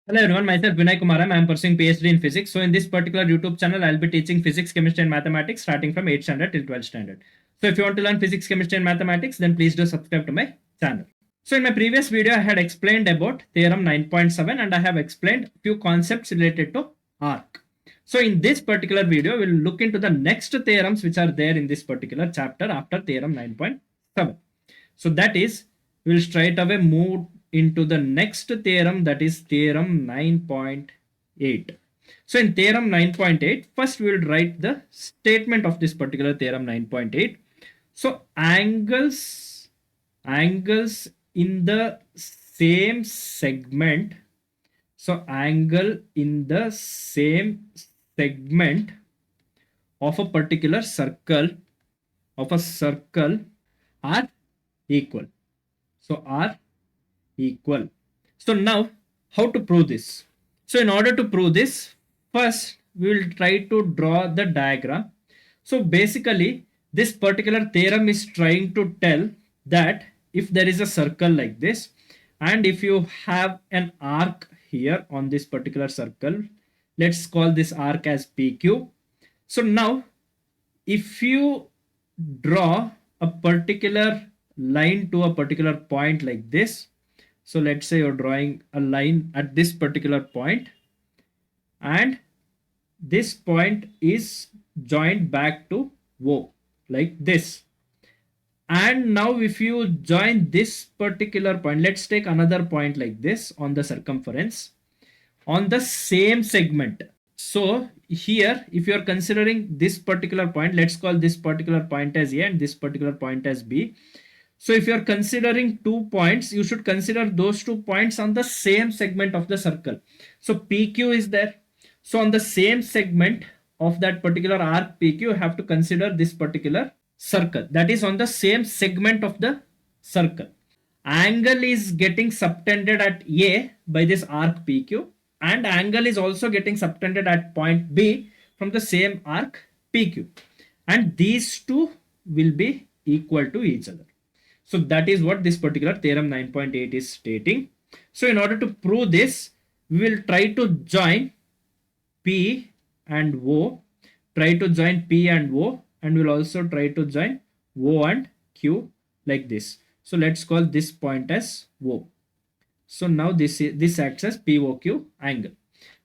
Hello everyone, myself Vinay Kumaram. I am pursuing PhD in physics. So in this particular YouTube channel, I'll be teaching physics, chemistry and mathematics starting from 8th standard till 12th standard. So if you want to learn physics, chemistry and mathematics, then please do subscribe to my channel. So in my previous video, I had explained about theorem 9.7 and I have explained few concepts related to arc. So in this particular video, we'll look into the next theorems which are there in this particular chapter after theorem 9.7. So that is, we'll straight away move into the next theorem, that is theorem 9.8. So in theorem 9.8, first we will write the statement of this particular theorem 9.8. So angles in the same segment. So angle in the same segment of a particular circle are equal. So are equal. So now how to prove this? So in order to prove this, first we will try to draw the diagram. So basically this particular theorem is trying to tell that if there is a circle like this and if you have an arc here on this particular circle, let's call this arc as PQ. So now if you draw a particular line to a particular point like this, so let's say you're drawing a line at this particular point and this point is joined back to O like this. And now if you join this particular point, let's take another point like this on the circumference on the same segment. So here, if you are considering this particular point, let's call this particular point as A and this particular point as B. So if you are considering 2 points, you should consider those 2 points on the same segment of the circle. So PQ is there. So on the same segment of that particular arc PQ, you have to consider this particular circle. That is on the same segment of the circle. Angle is getting subtended at A by this arc PQ and angle is also getting subtended at point B from the same arc PQ. And these two will be equal to each other. So that is what this particular theorem 9.8 is stating. So in order to prove this, we will try to join P and O, and we'll also try to join O and Q like this. So let's call this point as O. So now this acts as POQ angle.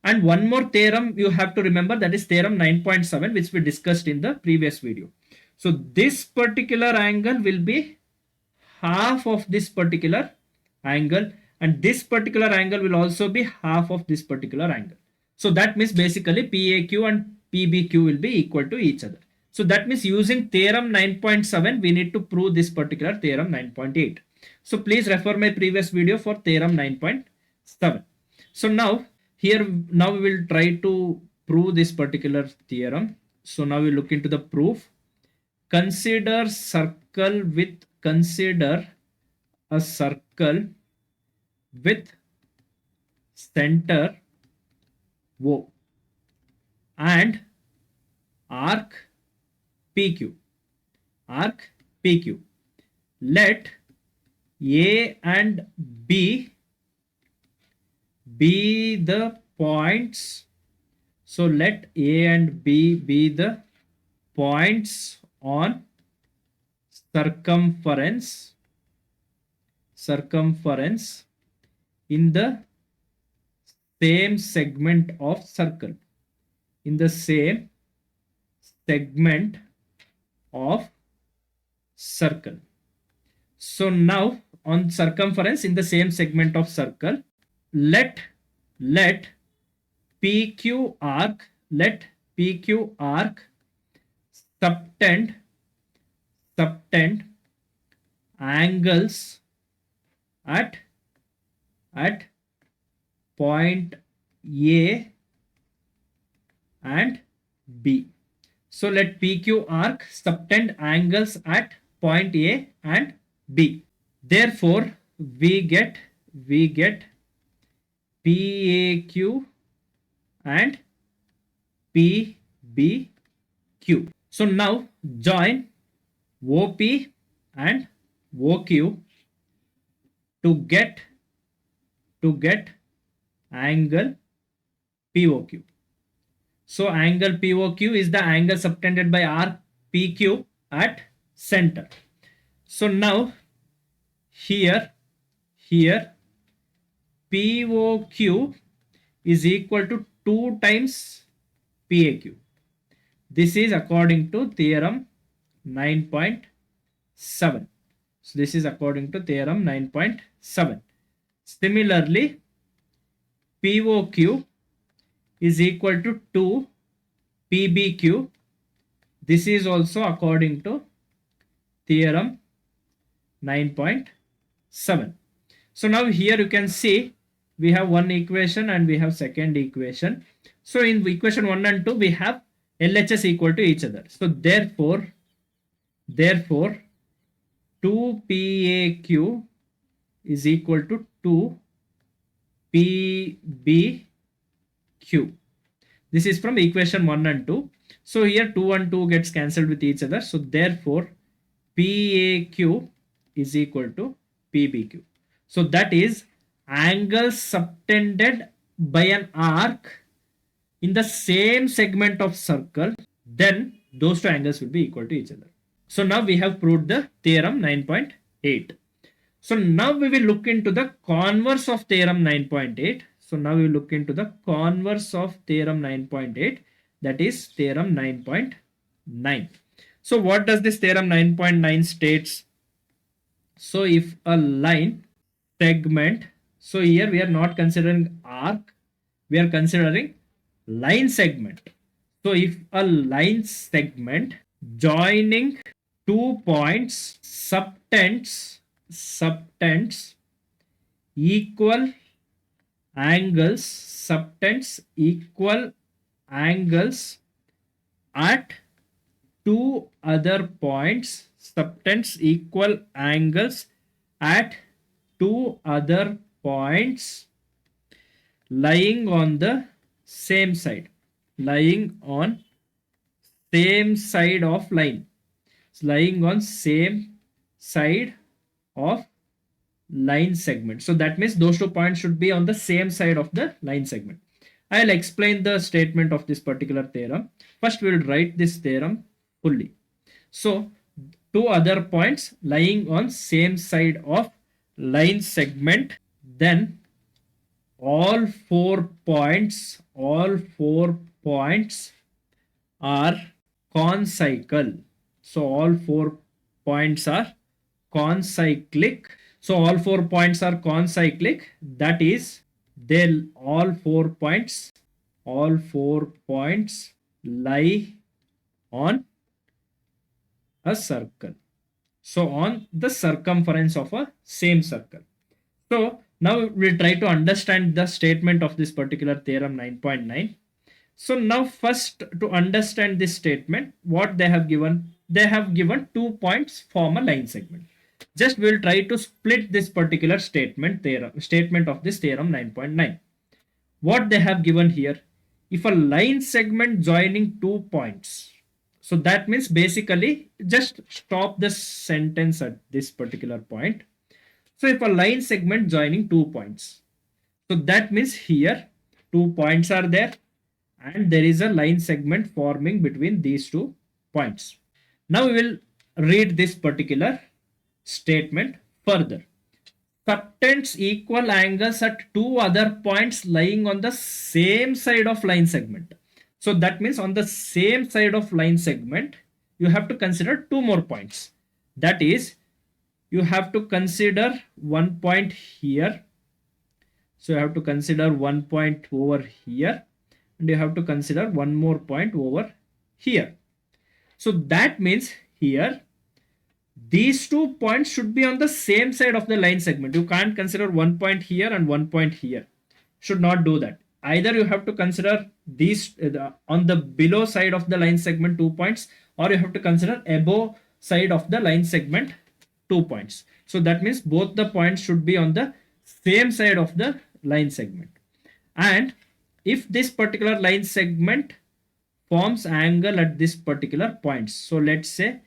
And one more theorem you have to remember, that is theorem 9.7, which we discussed in the previous video. So this particular angle will be half of this particular angle and this particular angle will also be half of this particular angle. So that means basically PAQ and PBQ will be equal to each other. So that means using theorem 9.7 we need to prove this particular theorem 9.8. So please refer my previous video for theorem 9.7. So now we will try to prove this particular theorem. So now we look into the proof. Consider a circle with center O and arc PQ. Let A and B be the points. So let A and B be the points on circumference in the same segment of circle. So now on circumference in the same segment of circle, let PQ arc subtend angles at point A and B. So let PQ arc subtend angles at point A and B. Therefore, we get PAQ and PBQ. So now join OP and OQ to get angle POQ. So angle POQ is the angle subtended by arc PQ at center. So now here POQ is equal to 2 times PAQ. This is according to theorem 9.7. So this is according to theorem 9.7. Similarly, POQ is equal to 2 PBQ. This is also according to theorem 9.7. So now here you can see we have one equation and we have second equation. So in equation 1 and 2 we have LHS equal to each other. So therefore 2 PAQ is equal to 2 PBQ. This is from equation 1 and 2. So here 2 and 2 gets cancelled with each other. So therefore PAQ is equal to PBQ. So that is angle subtended by an arc in the same segment of circle, then those two angles will be equal to each other. So now we have proved the theorem 9.8. So now we will look into the converse of theorem 9.8. So now we will look into the converse of theorem 9.8, that is theorem 9.9. So what does this theorem 9.9 states? So if a line segment, so here we are not considering arc, we are considering line segment. So if a line segment joining 2 points subtends equal angles at 2 other points, subtends equal angles at 2 other points lying on the same side, lying on same side of line. It's lying on same side of line segment. So that means those 2 points should be on the same side of the line segment. I'll explain the statement of this particular theorem. First we will write this theorem fully. So 2 other points lying on same side of line segment, then all 4 points are concycle. So all 4 points are concyclic. So all 4 points are concyclic, that is they'll all 4 points lie on a circle. So on the circumference of a same circle. So now we'll try to understand the statement of this particular theorem 9.9. So now first, to understand this statement, what they have given 2 points form a line segment. Just we'll try to split this particular statement of this theorem 9.9. What they have given here, if a line segment joining 2 points, so that means basically just stop the sentence at this particular point. So if a line segment joining 2 points, so that means here 2 points are there and there is a line segment forming between these 2 points. Now we will read this particular statement further. Subtends equal angles at 2 other points lying on the same side of line segment. So that means on the same side of line segment, you have to consider 2 more points. That is, you have to consider 1 point here. So you have to consider 1 point over here. And you have to consider 1 more point over here. So that means here, these 2 points should be on the same side of the line segment. You can't consider 1 point here and 1 point here. Should not do that. Either you have to consider these on the below side of the line segment 2 points, or you have to consider above side of the line segment 2 points. So that means both the points should be on the same side of the line segment. And if this particular line segment forms angle at this particular point, so let's say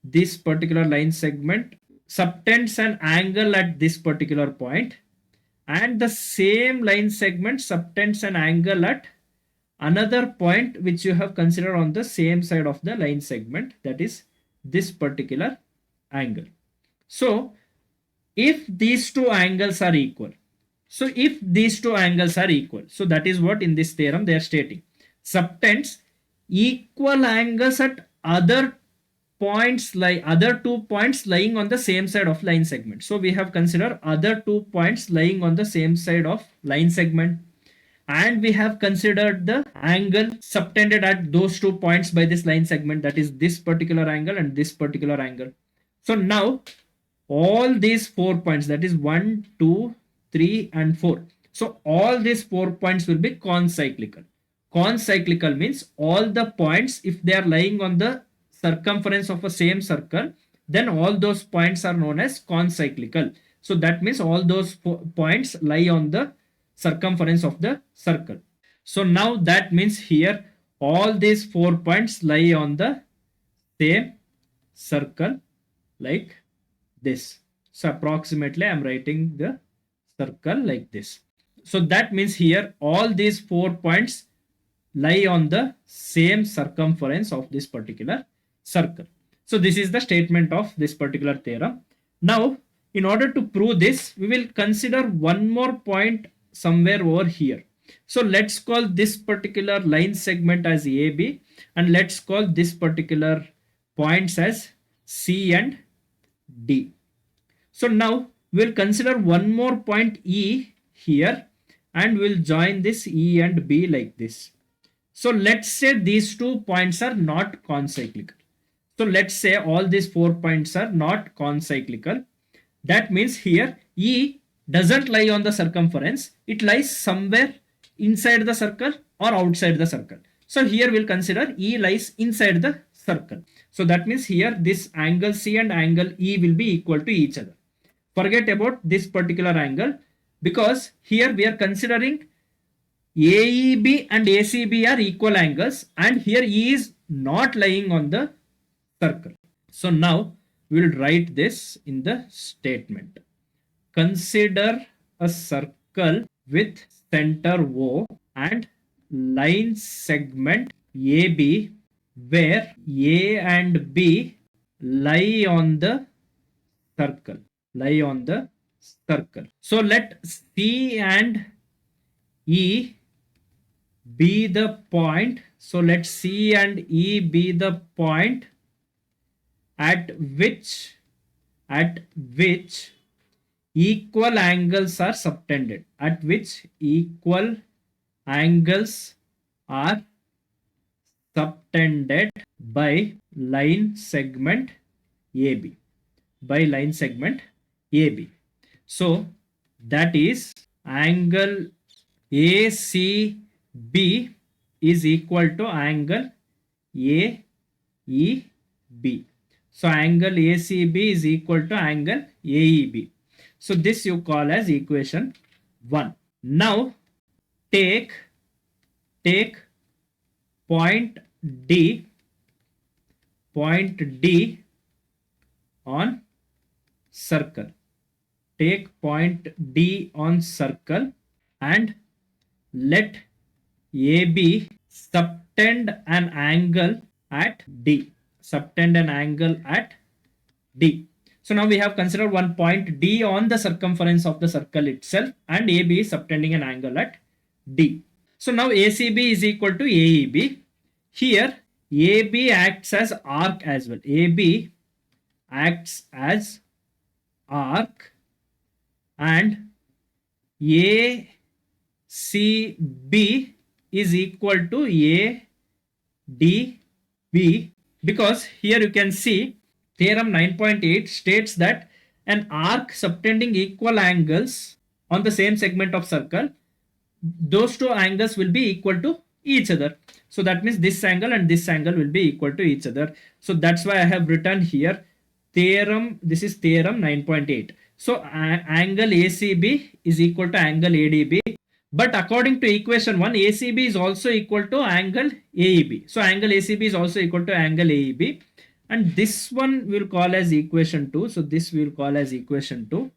this particular line segment subtends an angle at this particular point, and the same line segment subtends an angle at another point which you have considered on the same side of the line segment, that is this particular angle. So if these two angles are equal, so if these two angles are equal, so that is what in this theorem they are stating, subtends equal angles at other points, like other 2 points lying on the same side of line segment. So we have considered other 2 points lying on the same side of line segment, and we have considered the angle subtended at those 2 points by this line segment, that is this particular angle and this particular angle. So now all these 4 points, that is 1, 2, 3 and 4, so all these 4 points will be concyclical. Concyclical means all the points, if they are lying on the circumference of a same circle, then all those points are known as concyclical. So that means all those points lie on the circumference of the circle. So now that means here all these 4 points lie on the same circle like this. So approximately I am writing the circle like this. So that means here all these 4 points lie on the same circumference of this particular circle. So this is the statement of this particular theorem. Now in order to prove this, we will consider one more point somewhere over here. So let's call this particular line segment as AB, and let's call this particular points as C and D. So now we'll consider one more point E here, and we'll join this E and B like this. So let's say these 2 points are not concyclical. So let's say all these 4 points are not concyclical. That means here E doesn't lie on the circumference. It lies somewhere inside the circle or outside the circle. So here we'll consider E lies inside the circle. So that means here this angle C and angle E will be equal to each other. Forget about this particular angle, because here we are considering AEB and ACB are equal angles, and here E is not lying on the circle. So now we will write this in the statement. Consider a circle with center O and line segment AB where A and B lie on the circle. So let C and E be the point. So let C and E be the point at which equal angles are subtended. At which equal angles are subtended by line segment AB. So that is angle ACB is equal to angle AEB. So angle ACB is equal to angle AEB. So this you call as equation 1. Now take point D on circle. Take point D on circle and let AB subtend an angle at D. So now we have considered one point D on the circumference of the circle itself, and AB is subtending an angle at D. So now ACB is equal to AEB. Here AB acts as arc as well. AB acts as arc, and ACB is equal to ADB, because here you can see theorem 9.8 states that an arc subtending equal angles on the same segment of circle, those two angles will be equal to each other. So that means this angle and this angle will be equal to each other. So that's why I have written here theorem. This is theorem 9.8. So angle ACB is equal to angle ADB. But according to equation 1, ACB is also equal to angle AEB. So angle ACB is also equal to angle AEB. And this one we'll call as equation 2. So this we'll call as equation 2.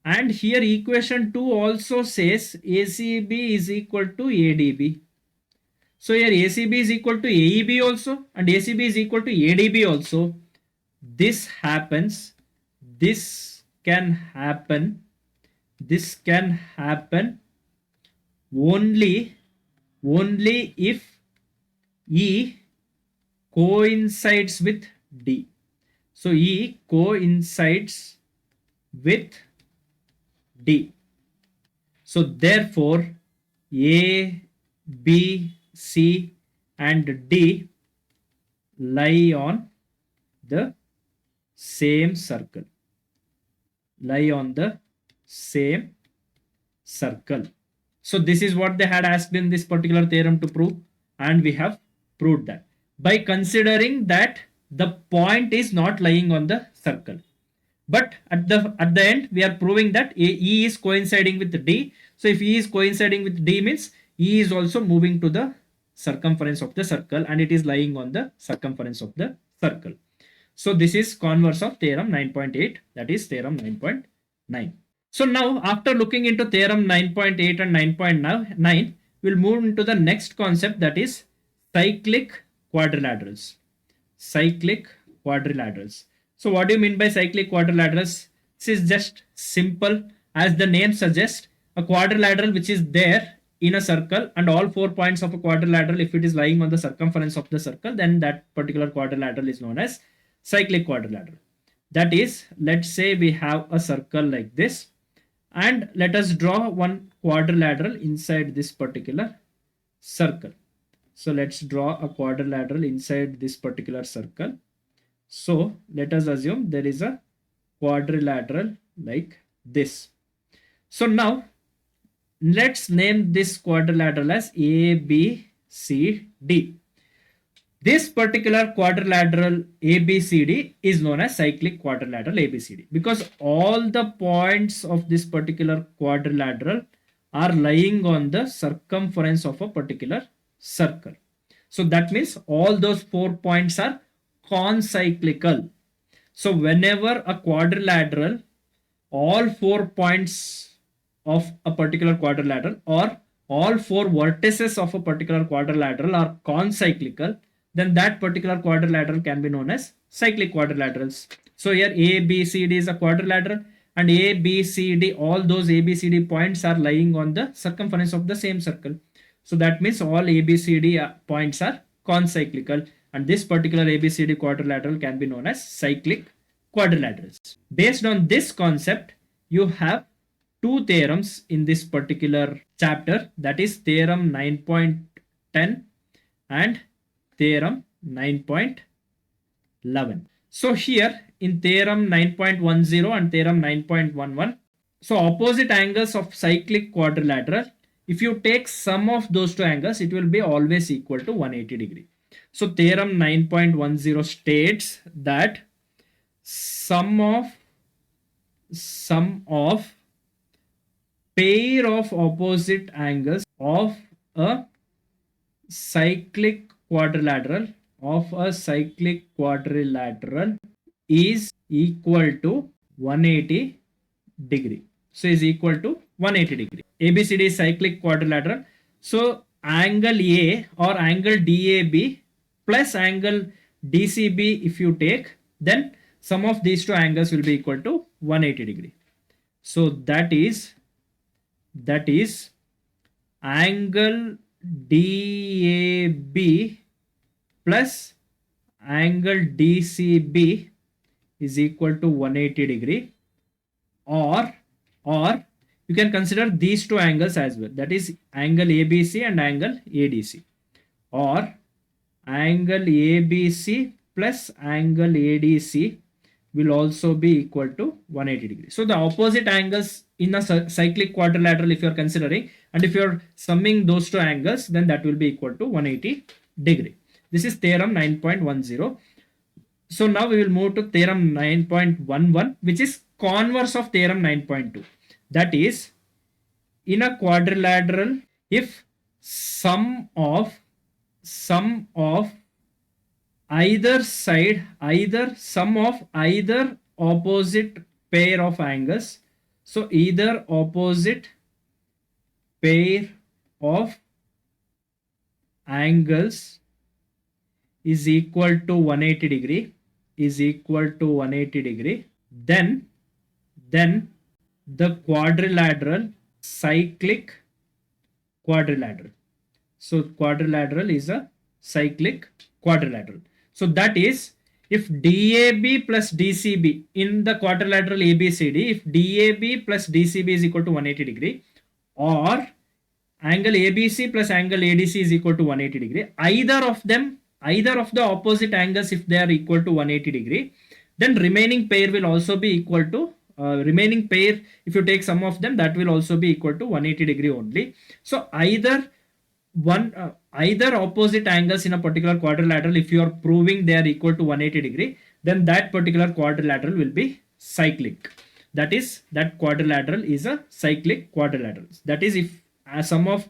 And here equation 2 also says ACB is equal to ADB. So here ACB is equal to AEB also, and ACB is equal to ADB also. This happens, this can happen, this can happen only if E coincides with D. So E coincides with D. So therefore A, B, C and D lie on the same circle. Lie on the same circle. So this is what they had asked in this particular theorem to prove, and we have proved that by considering that the point is not lying on the circle. But at the end we are proving that E is coinciding with D. So if E is coinciding with D means E is also moving to the circumference of the circle and it is lying on the circumference of the circle. So this is converse of theorem 9.8, that is theorem 9.9. So now after looking into theorem 9.8 and 9.9, we'll move into the next concept, that is cyclic quadrilaterals. Cyclic quadrilaterals. So what do you mean by cyclic quadrilaterals? This is just simple, as the name suggests, a quadrilateral which is there in a circle, and all 4 points of a quadrilateral, if it is lying on the circumference of the circle, then that particular quadrilateral is known as cyclic quadrilateral. That is, let's say we have a circle like this, and let us draw one quadrilateral inside this particular circle. So let's draw a quadrilateral inside this particular circle. So let us assume there is a quadrilateral like this. So now let's name this quadrilateral as ABCD. This particular quadrilateral ABCD is known as cyclic quadrilateral ABCD because all the points of this particular quadrilateral are lying on the circumference of a particular circle. So that means all those 4 points are concyclical. So whenever a quadrilateral, all 4 points of a particular quadrilateral or all 4 vertices of a particular quadrilateral are concyclical, then that particular quadrilateral can be known as cyclic quadrilaterals. So here ABCD is a quadrilateral, and ABCD, all those ABCD points are lying on the circumference of the same circle. So that means all ABCD points are concyclical, and this particular ABCD quadrilateral can be known as cyclic quadrilaterals. Based on this concept, you have 2 theorems in this particular chapter, that is theorem 9.10 and theorem 9.11. So here in theorem 9.10 and theorem 9.11, so opposite angles of cyclic quadrilateral, if you take sum of those 2 angles, it will be always equal to 180 degree. So theorem 9.10 states that sum of pair of opposite angles of a cyclic quadrilateral is equal to 180 degree. So is equal to 180 degree. ABCD is cyclic quadrilateral. So angle A or angle DAB plus angle DCB, if you take, then sum of these 2 angles will be equal to 180 degree. So that is angle DAB plus angle DCB is equal to 180 degree, or you can consider these 2 angles as well, that is angle ABC and angle ADC, or angle ABC plus angle ADC will also be equal to 180 degree. So the opposite angles in a cyclic quadrilateral, if you are considering, and if you are summing those 2 angles, then that will be equal to 180 degree. This is theorem 9.10. So now we will move to theorem 9.11, which is converse of theorem 9.2. That is, in a quadrilateral, if sum of either side, either sum of either opposite pair of angles, So either opposite pair of angles is equal to 180 degree, then the quadrilateral, cyclic quadrilateral. So quadrilateral is a cyclic quadrilateral. So that is, if DAB plus DCB in the quadrilateral ABCD, if DAB plus DCB is equal to 180 degree, or angle ABC plus angle ADC is equal to 180 degree, either of the opposite angles, if they are equal to 180 degree, then remaining pair will also be equal to remaining pair, if you take sum of them, that will also be equal to 180 degree only. So either opposite angles in a particular quadrilateral, if you are proving they are equal to 180 degree, then that particular quadrilateral will be cyclic. That is, that quadrilateral is a cyclic quadrilateral. That is, if a sum of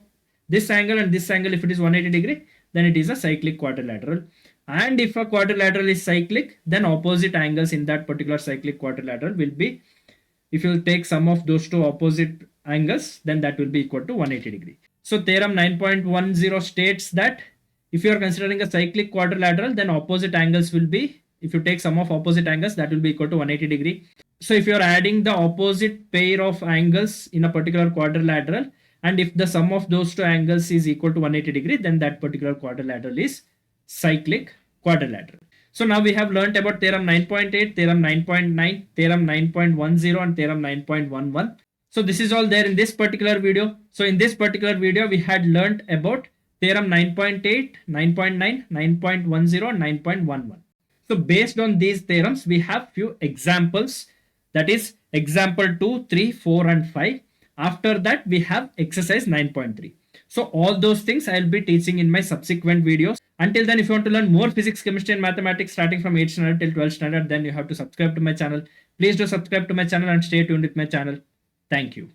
this angle and this angle, if it is 180 degree, then it is a cyclic quadrilateral. And if a quadrilateral is cyclic, then opposite angles in that particular cyclic quadrilateral will be, if you take sum of those two opposite angles, then that will be equal to 180 degree. So theorem 9.10 states that if you are considering a cyclic quadrilateral, then opposite angles will be, if you take sum of opposite angles, that will be equal to 180 degree. So if you are adding the opposite pair of angles in a particular quadrilateral, and if the sum of those two angles is equal to 180 degree, then that particular quadrilateral is cyclic quadrilateral. So now we have learnt about theorem 9.8, theorem 9.9, theorem 9.10 and theorem 9.11. So this is all there in this particular video. So in this particular video, we had learnt about theorem 9.8, 9.9, 9.10 and 9.11. So based on these theorems, we have few examples, that is example 2, 3, 4 and 5. After that, we have exercise 9.3. So all those things I'll be teaching in my subsequent videos. Until then, if you want to learn more physics, chemistry and mathematics starting from 8th standard till 12th standard, then you have to subscribe to my channel. Please do subscribe to my channel and stay tuned with my channel. Thank you.